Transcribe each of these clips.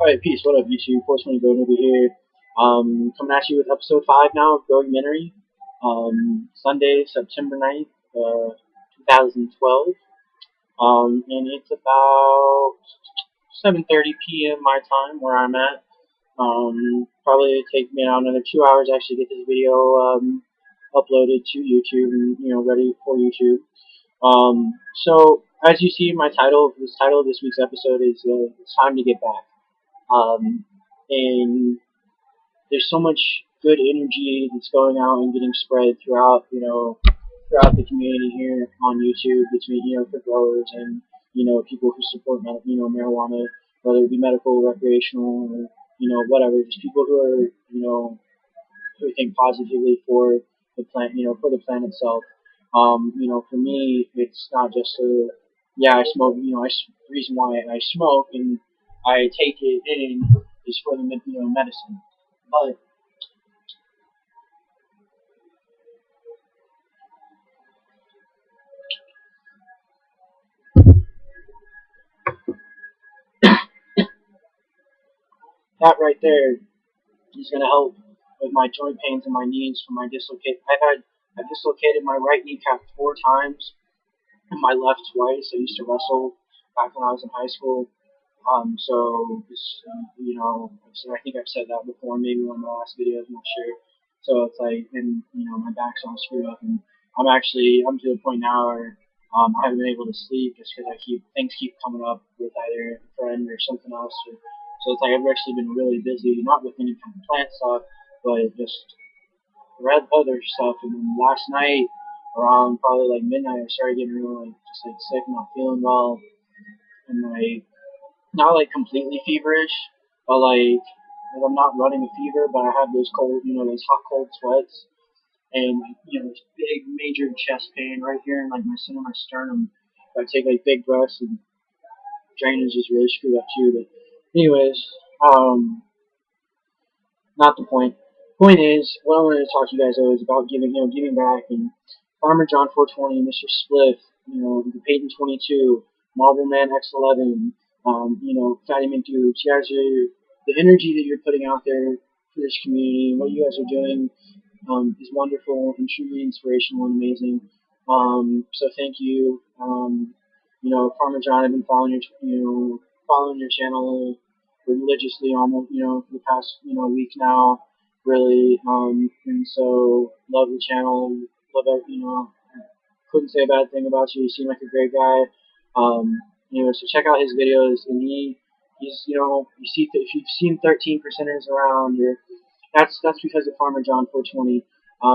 Alright, peace. What up, YouTube? 420 Growumentary here. Coming at you with episode 5 now of Growumentary. Sunday, September 9th, 2012. And it's about 7:30 p.m. my time where I'm at. Probably take me another 2 hours to actually get this video uploaded to YouTube and ready for YouTube. So as you see, my title, this title of this week's episode is "It's Time to Get Back." And there's so much good energy that's going out and getting spread throughout, throughout the community here on YouTube between, for growers and, people who support, marijuana, whether it be medical, recreational, or, whatever, just people who are, who think positively for the plant, for the plant itself. For me, it's not just I smoke, the reason why I smoke and I take it in is for the medicine. But that right there is gonna help with my joint pains in my knees from my dislocate. I've dislocated my right kneecap 4 times and my left twice. I used to wrestle back when I was in high school. So this, I think I've said that before, maybe one of my last videos, I'm not sure. So it's like, and my back's all screwed up, and I'm to the point now where I haven't been able to sleep just because things keep coming up with either a friend or something else. So it's like I've actually been really busy, not with any kind of plant stuff, but just read other stuff. And then last night, around probably like midnight, I started getting really sick, not feeling well, and not completely feverish, but I'm not running a fever, but I have those cold, those hot cold sweats, and this big major chest pain right here in my center of my sternum. If I take big breaths, and drainage is really screwed up too. But anyways, not the point. Point is, what I wanted to talk to you guys about is about giving back, and Farmer John 420, Mr. Spliff, the Peyton 22, Marble Man X11. FattyMcdoobs, you guys the energy that you're putting out there for this community and what you guys are doing is wonderful and truly inspirational and amazing. So thank you. Farmer John, I've been following your channel religiously almost, for the past, week now, really. And so love the channel, love it, couldn't say a bad thing about you. You seem like a great guy. So check out his videos, and he's if you've seen 13 percenters around, that's because of Farmer John 420.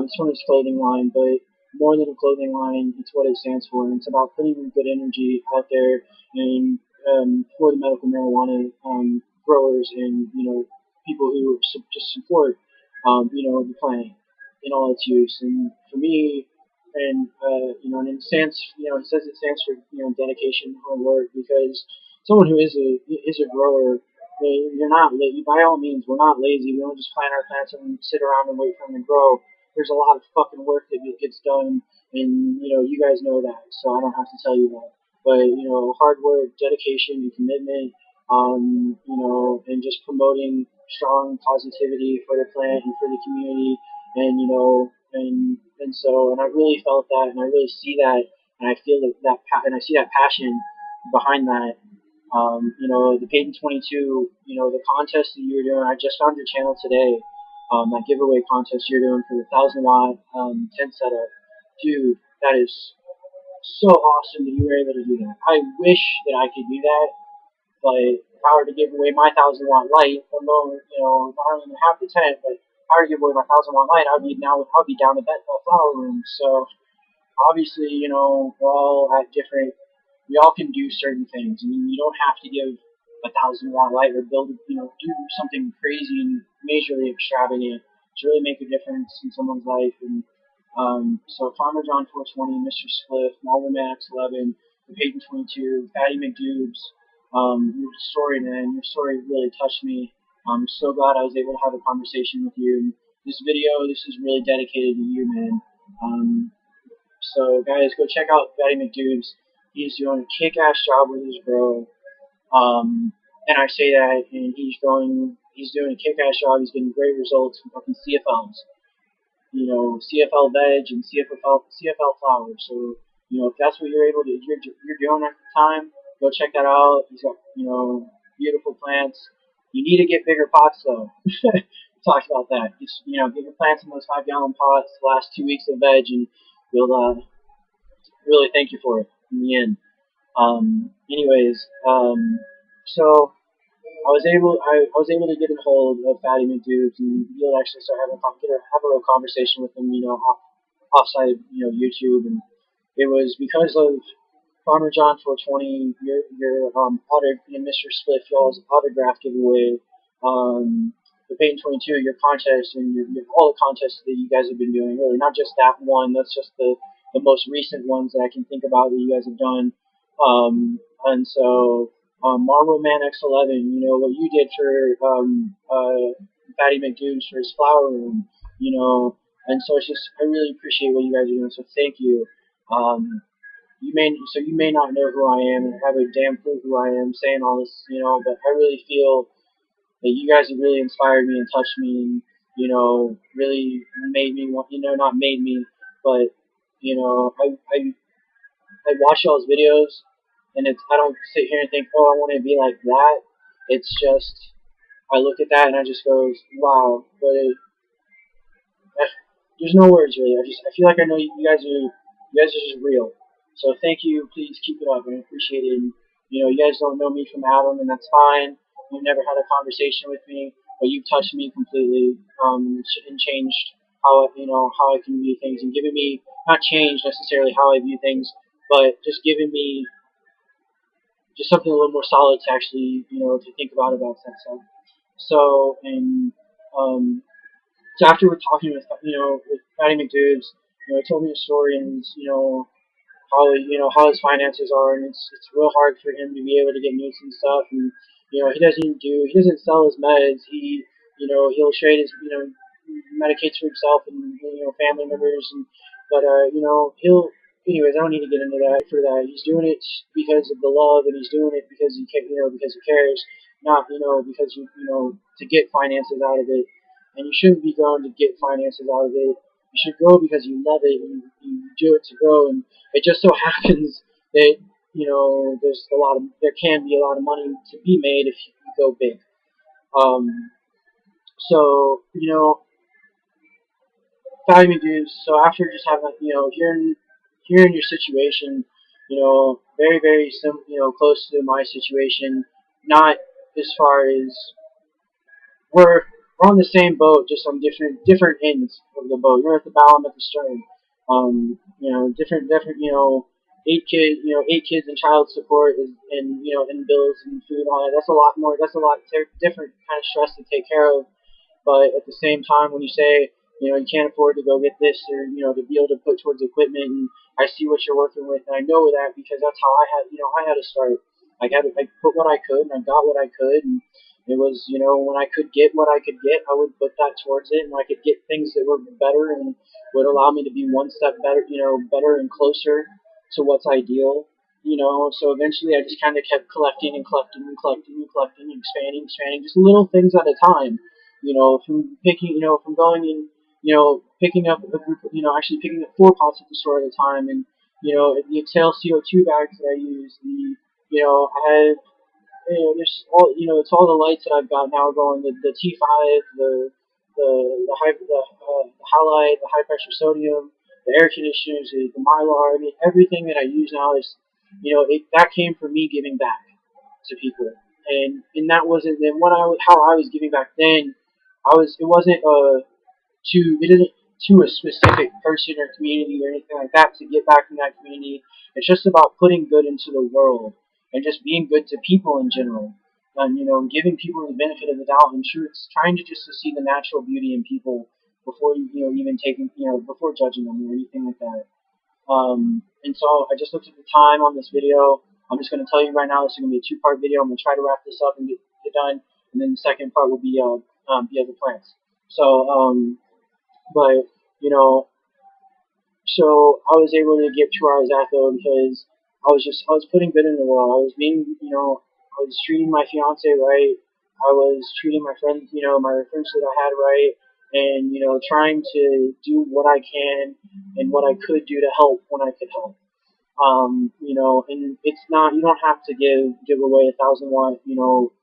It's from his clothing line, but more than a clothing line, it's what it stands for, and it's about putting good energy out there and for the medical marijuana growers and people who just support the plant in all its use. And for me, and and it stands, it says it stands for dedication, hard work. Because someone who is a grower, you're not by all means, we're not lazy. We don't just plant our plants and sit around and wait for them to grow. There's a lot of fucking work that gets done, and you guys know that, so I don't have to tell you that. But hard work, dedication, and commitment, and just promoting strong positivity for the plant and for the community, and and I really felt that, and I really see that, and I feel and I see that passion behind that. The Peyton 22, the contest that you were doing, I just found your channel today. That giveaway contest you're doing for the 1,000-watt tent setup, dude, that is so awesome that you were able to do that. I wish that I could do that, but if I were to give away my 1,000-watt light, although not even half the tent, but if I were to give away my 1,000-watt light, I'd be down at that flower room. So obviously, we're all at different. We all can do certain things. I mean, you don't have to give a 1,000-watt light or build, do something crazy and majorly extravagant to really make a difference in someone's life. And so Farmer John 420, Mr. Spliff, Marble Man X11, the Peyton 22, FattyMcdoobs, your story, man, your story really touched me. I'm so glad I was able to have a conversation with you. And this is really dedicated to you, man. So guys, go check out FattyMcdoobs. He's doing a kick-ass job with his grow. And I say that, and he's doing a kick-ass job. He's getting great results from fucking CFLs. CFL veg and CFL flowers. So, if that's what you're doing at the time, go check that out. He's got, beautiful plants. You need to get bigger pots though. We talked about that. Just, get your plants in those 5-gallon pots the last 2 weeks of veg, and you'll really thank you for it in the end. So I was able to get a hold of FattyMcDoobs and be able to actually start have a real conversation with him, offside of YouTube, and it was because of Farmer John 420, your Mr. Spliff, y'all's autograph giveaway, the Peyton 22, your contest, and all the contests that you guys have been doing. Really, not just that one. That's just the most recent ones that I can think about that you guys have done. And so Marble Man X11, what you did for FattyMcDoobs for his flower room, and so it's just I really appreciate what you guys are doing. So thank you. You may not know who I am and have a damn clue who I am saying all this, but I really feel that you guys have really inspired me and touched me and, really made me want, not made me, but, I watch y'all's videos and I don't sit here and think, oh, I want to be like that. It's just, I look at that and I just go, wow, but there's no words really. I feel like I know you guys are just real. So thank you. Please keep it up. I appreciate it. And, you guys don't know me from Adam, and that's fine. You've never had a conversation with me, but you've touched me completely and changed how I can view things, and given me not changed necessarily how I view things, but just giving me just something a little more solid to actually to think about that stuff. So so after we're talking with FattyMcDoobs, he told me a story and how his finances are, and it's real hard for him to be able to get notes and stuff, and he doesn't sell his meds. He'll trade his medicates for himself and family members, and but he'll anyways I don't need to get into that for that. He's doing it because of the love, and he's doing it because because he cares, not because to get finances out of it. And you shouldn't be going to get finances out of it. You should grow because you love it and you do it to grow. And it just so happens that there can be a lot of money to be made if you go big. So value dues. So after just having hearing your situation, very very close to my situation, not as far as we're on the same boat, just on different ends of the boat. You're at the bow, I'm at the stern. Different. 8 kids and child support and bills and food and all that. That's a lot more. That's a lot different kind of stress to take care of. But at the same time, when you say you can't afford to go get this or to be able to put towards equipment, and I see what you're working with, and I know that because that's how I had to start. I put what I could, and I got what I could, and it was, when I could get what I could get, I would put that towards it, and I could get things that were better and would allow me to be one step better, better and closer to what's ideal. So eventually I just kind of kept collecting and collecting and collecting and collecting and expanding, just little things at a time. From picking, from going and, picking up a group, actually picking up 4 pots at the store at a time, and, the Exhale CO2 bags that I use, I had there's all it's all the lights that I've got now going. The T5, the halide, the high pressure sodium, the air conditioners, the Mylar. I mean, everything that I use now is that came from me giving back to people, and that wasn't then how I was giving back then. It wasn't it isn't to a specific person or community or anything like that to get back from that community. It's just about putting good into the world and just being good to people in general, and giving people the benefit of the doubt, and trying to see the natural beauty in people before even taking before judging them or anything like that. And so I just looked at the time on this video. I'm just going to tell you right now, this is going to be a 2-part video. I'm going to try to wrap this up and get done, and then the second part will be the plants. So but so I was able to get to where I was at though because I was putting good in the world. I was being I was treating my fiance right. I was treating my friends, my friends that I had right, and trying to do what I can and what I could do to help when I could help. And it's not, you don't have to give away 1,000 watt,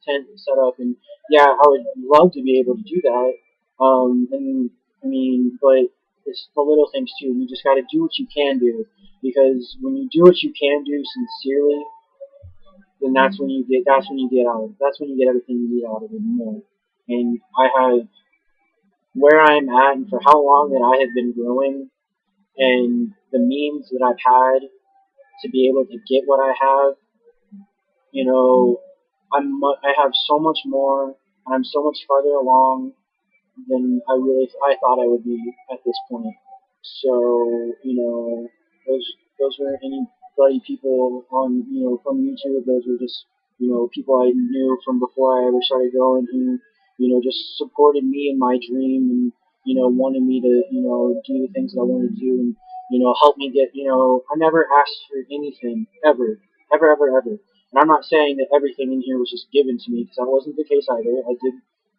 tent setup, and yeah, I would love to be able to do that. And I mean, but it's the little things too. You just got to do what you can do, because when you do what you can do sincerely, then that's when you get out of it. That's when you get everything you need out of it and more. And I have where I'm at and for how long that I have been growing, and the means that I've had to be able to get what I have. You know, I have so much more, and I'm so much farther along than I thought I would be at this point. So those were anybody people on from YouTube. Those were just people I knew from before I ever started growing, who just supported me in my dream, and wanted me to do the things that I wanted to do, and help me get I never asked for anything ever, ever, ever, ever. And I'm not saying that everything in here was just given to me, because that wasn't the case either.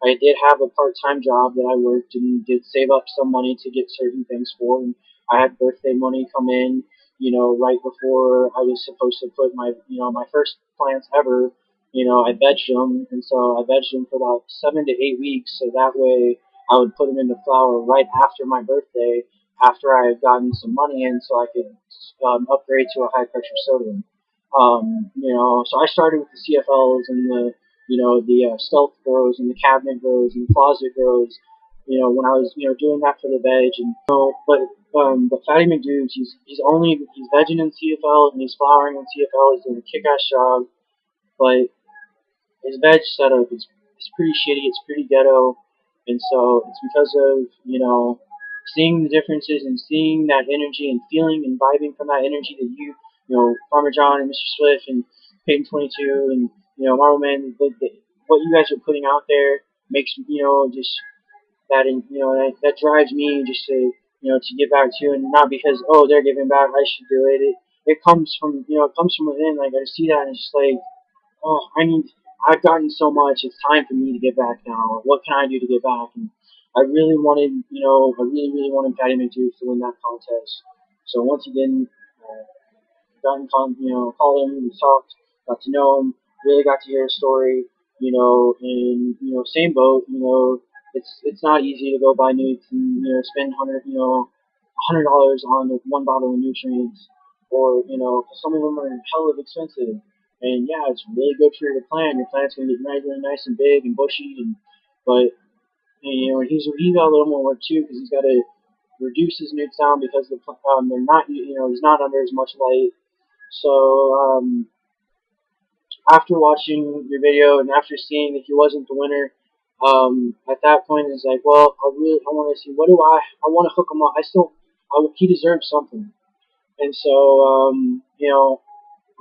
I did have a part-time job that I worked and did save up some money to get certain things for, and I had birthday money come in, right before I was supposed to put my first plants ever. I vegged them, and so I vegged them for about 7 to 8 weeks, so that way I would put them into flower right after my birthday, after I had gotten some money in, so I could upgrade to a high-pressure sodium. So I started with the CFLs and the stealth grows and the cabinet grows and the closet grows. When I was doing that for the veg, and but FattyMcDoobs, he's vegging in CFL and he's flowering in CFL. He's doing a kick-ass job, but his veg setup is pretty shitty. It's pretty ghetto, and so it's because of seeing the differences and seeing that energy and feeling and vibing from that energy that Farmer John and Mr. Swift and Peyton 22 and Marvel Man, what you guys are putting out there makes just that, and that drives me just to give back to you, and not because they're giving back I should do it. It comes from it comes from within. Like, I see that and it's just like, oh, I've gotten so much. It's time for me to give back now. What can I do to give back? And I really wanted, I really, really wanted Patty McDoobs to win that contest. So once again, called him, we talked, got to know him, really got to hear his story, and same boat, it's not easy to go buy nukes and spend $100 on one bottle of nutrients, or some of them are hell of expensive. And yeah, it's really good for your plant. Your plant's gonna get really nice and big and bushy, but and he's got a little more work too, because he's got to reduce his nukes down, because they're not he's not under as much light. So after watching your video and after seeing that he wasn't the winner, at that point it's like, well, I want to see, what do I want to hook him up. He deserves something, and so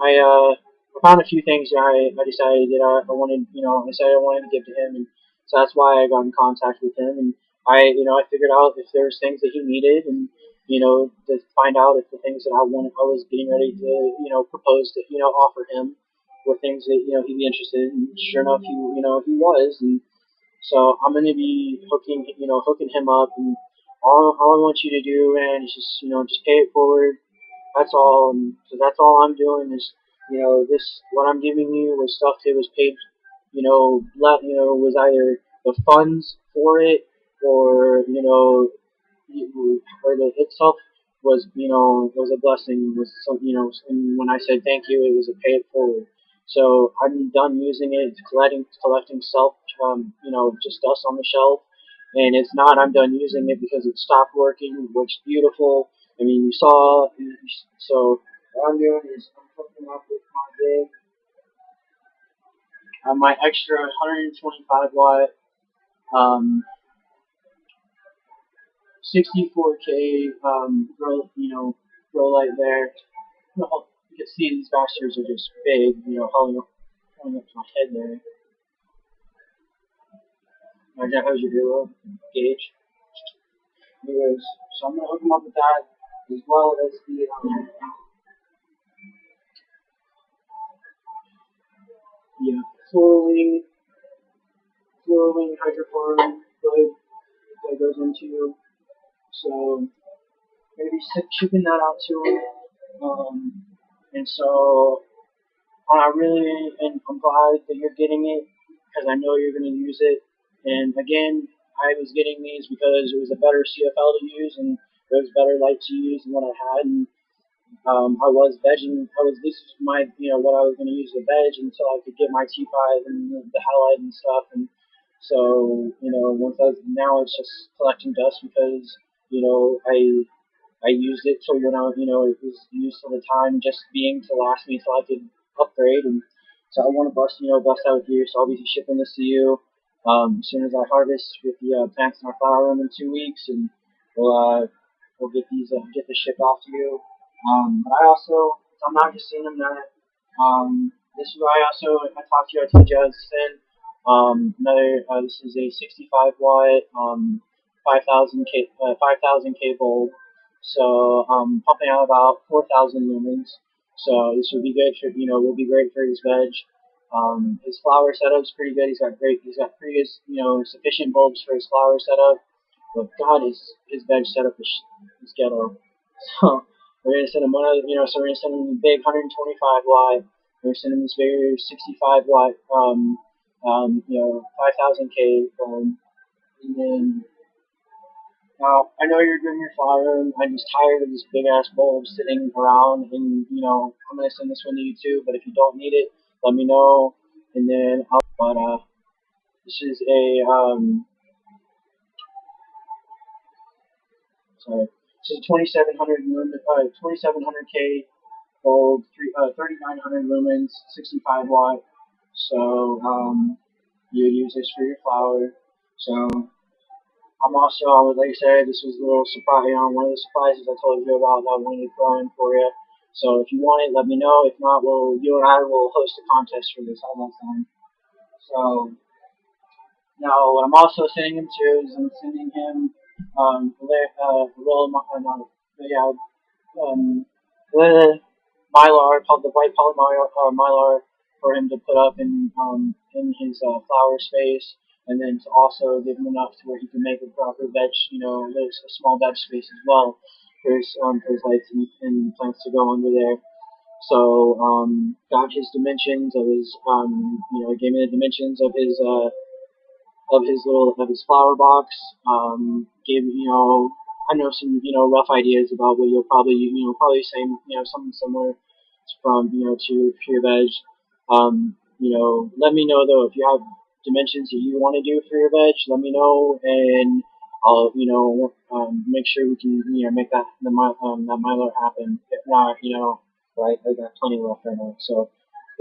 I found a few things that I decided that I wanted, I decided I wanted to give to him, and so that's why I got in contact with him, and I figured out if there was things that he needed, and to find out if the things that I was getting ready to, propose to, offer him were things that, he'd be interested in. And sure enough, he was, and so I'm gonna be hooking him up, and all I want you to do, man, is just pay it forward. That's all. And so that's all I'm doing is, this, what I'm giving you was stuff that was paid, was either the funds for it, or or the itself was a blessing, was some, and when I said thank you, it was a pay it forward. So I'm done using it, collecting self, just dust on the shelf, and it's not, I'm done using it because it stopped working. It works beautiful. I mean, you saw. So what I'm doing is I'm hooking up with my extra 125 watt, 64K grow light there. You can see these bastards are just big, holding up to my head there. How's your duo gauge? Anyways, so I'm gonna hook them up with that, as well as the flowing hydroform hood that goes into. So maybe shipping that out to him. And so I really, and I'm glad that you're getting it because I know you're going to use it. And again, I was getting these because it was a better CFL to use and it was better light to use than what I had. And I was vegging. This was my, what I was going to use to veg until I could get my T5 and the halide and stuff. And so, now it's just collecting dust because, I used it till it was used till the time just being to last me till I could upgrade. And so I want to bust out with you. So I'll be shipping this to you as soon as I harvest with the plants in our flower room in 2 weeks, and we'll get this shipped off to you. But I'm not just sending them that. This is why I talked to you. I told you I was sending this is a 65 watt 5,000K bulb. So pumping out about 4,000 lumens. So this would be good for will be great for his veg. His flower setup's pretty good. He's got pretty good sufficient bulbs for his flower setup. But God, his veg setup is ghetto. So we're gonna send him so we're gonna send him a big 125 watt. We're gonna send him this bigger 65 watt 5,000K bulb, and then. Now, I know you're doing your flower room. I'm just tired of this big ass bulb sitting around, and I'm gonna send this one to you too. But if you don't need it, let me know, and then this is a this is a 2700K bulb, 3900 lumens, 65 watt. So you use this for your flower. So. Like I said, this was a little surprise, one of the surprises I told you about that I wanted to throw in for you. So if you want it, let me know. If not, you and I will host a contest for this. How about that? So now, what I'm also sending him to is I'm sending him mylar, called the white poly mylar, for him to put up in his flower space, and then to also give him enough to where he can make a proper veg, there's a small veg space as well for his lights and plants to go under there. So got his dimensions of his he gave me the dimensions of his flower box. Gave I know some rough ideas about what you'll probably say something similar from to your veg. Let me know though if you have dimensions that you want to do for your veg. Let me know, and I'll make sure we can make that that mylar happen. If not, right, I got plenty left right now. So.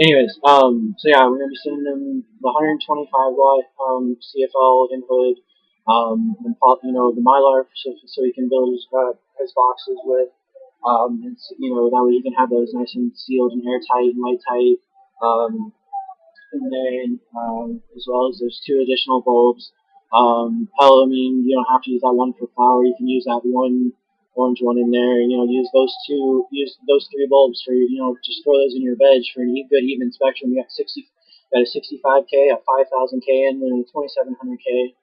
Anyways, so yeah, we're gonna be sending him the 125 watt CFL input, and the mylar so he can build his boxes with, and that way he can have those nice and sealed and airtight and light tight, and then as well as there's 2 additional bulbs. Hell, I mean, you don't have to use that one for flower. You can use that one orange one in there. Use those 3 bulbs for just throw those in your veg for a good even spectrum. You got a 65K, a 5,000K, and then a 2,700K.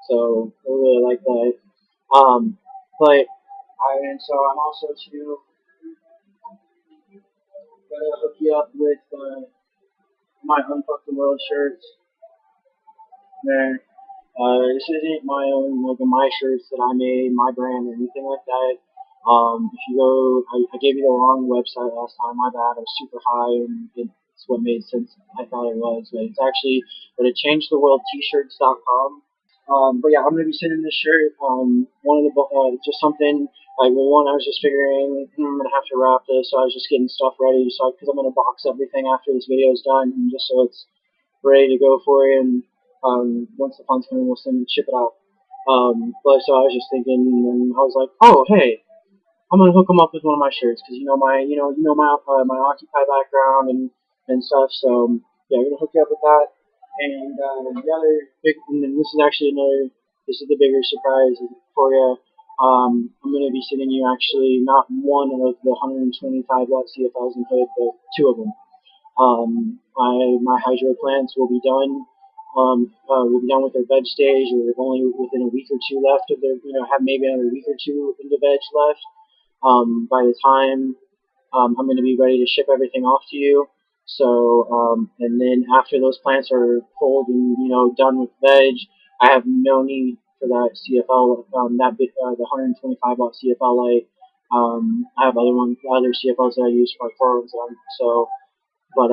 So I really like that. And so I'm also gonna hook you up with my Unfuck the World shirts. There. This isn't my own, my shirts that I made, my brand, or anything like that. If you go, I gave you the wrong website last time, my bad, I was super high, and it's what made sense, I thought it was, but it's actually, changetheworldtshirts.com. But yeah, I'm going to be sending this shirt, one of the, just something, I was just figuring, I'm going to have to wrap this, so I was just getting stuff ready, because I'm going to box everything after this video is done, and just so it's ready to go for you, and once the funds come in, we'll ship it out. But so I was just thinking, and I was like, oh hey, I'm gonna hook them up with one of my shirts because my my Occupy background and stuff. So yeah, I'm gonna hook you up with that. And the other big, and then this is the bigger surprise for you. I'm gonna be sending you actually not one of the 125 watt CFLs in hood, but 2 of them. My hydro plants will be done. Will be done with their veg stage, or only within a week or two left of their, have maybe another week or two in the veg left. By the time I'm going to be ready to ship everything off to you. So, and then after those plants are pulled and done with veg, I have no need for that CFL, the 125 watt CFL light. I have other CFLs that I use for forums on. So, but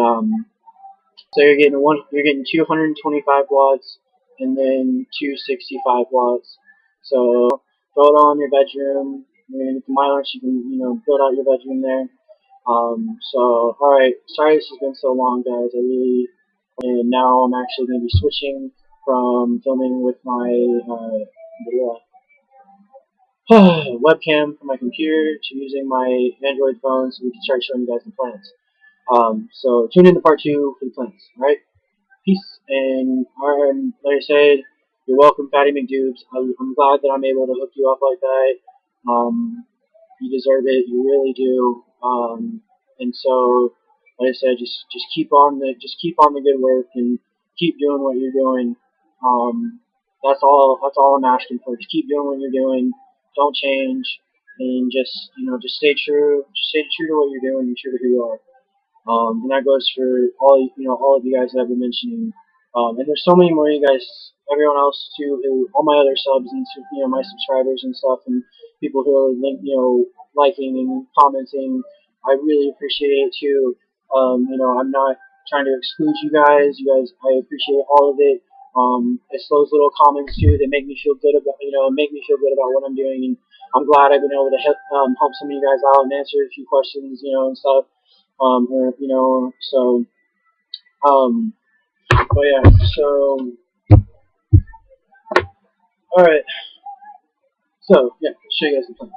so you're getting 225 watts and then 265 watts. So throw it all in your bedroom. You're gonna get the Mylar, so you can build out your bedroom there. So alright, sorry this has been so long, guys. And now I'm actually going to be switching from filming with my webcam from my computer to using my Android phone, so we can start showing you guys the plants. So tune in to part 2 for the plants. Alright, peace. And like I said, you're welcome, FattyMcDoobs. I'm glad that I'm able to hook you up like that. You deserve it. You really do. And so, like I said, just keep on the good work and keep doing what you're doing. That's all I'm asking for. Just keep doing what you're doing. Don't change, and just stay true. Just stay true to what you're doing and true to who you are. And that goes for all of you guys that I've been mentioning. And there's so many more of you guys, everyone else too, all my other subs and my subscribers and stuff, and people who are liking and commenting. I really appreciate it too. I'm not trying to exclude you guys. I appreciate all of it. It's those little comments too that make me feel good about what I'm doing, and I'm glad I've been able to help some of you guys out and answer a few questions, and stuff. But yeah, so, alright, so, yeah, I'll show you guys the plans.